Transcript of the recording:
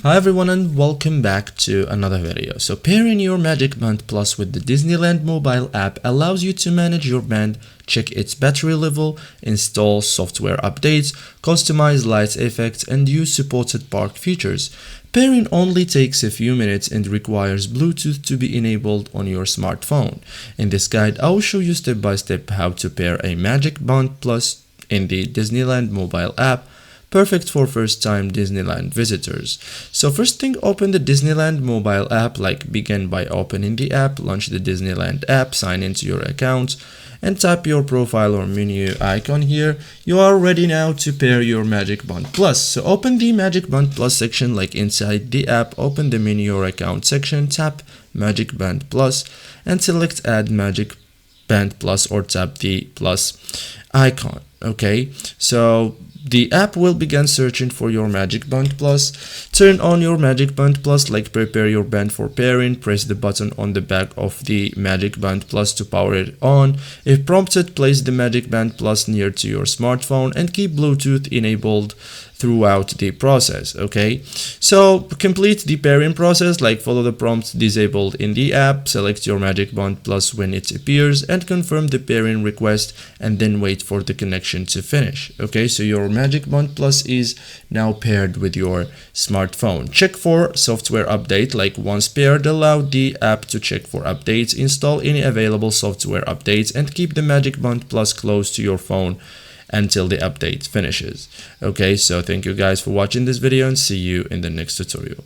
Hi everyone and welcome back to another video. So pairing your MagicBand Plus with the Disneyland mobile app allows you to manage your band, check its battery level, install software updates, customize light effects, and use supported park features. Pairing only takes a few minutes and requires Bluetooth to be enabled on your smartphone. In this guide, I will show you step by step how to pair a MagicBand Plus in the Disneyland mobile app, perfect for first-time Disneyland visitors. So first thing, open the Disneyland mobile app. Begin by opening the app, launch the Disneyland app, sign into your account, and tap your profile or menu icon here. You are ready now to pair your MagicBand Plus. So open the MagicBand Plus section inside the app, open the menu or account section, tap MagicBand Plus, and select Add MagicBand Plus or tap the plus icon. Okay, so the app will begin searching for your MagicBand Plus. Turn on your MagicBand Plus, prepare your band for pairing. Press the button on the back of the MagicBand Plus to power it on. If prompted, place the MagicBand Plus near to your smartphone and keep Bluetooth enabled throughout the process. Okay, so complete the pairing process. Follow the prompts disabled in the app, select your MagicBand Plus when it appears, and confirm the pairing request, and then wait for the connection to finish. Okay, so your MagicBand Plus is now paired with your smartphone. Check for software update. Once paired, allow the app to check for updates, install any available software updates, and keep the MagicBand Plus close to your phone until the update finishes. Okay, so thank you guys for watching this video and see you in the next tutorial.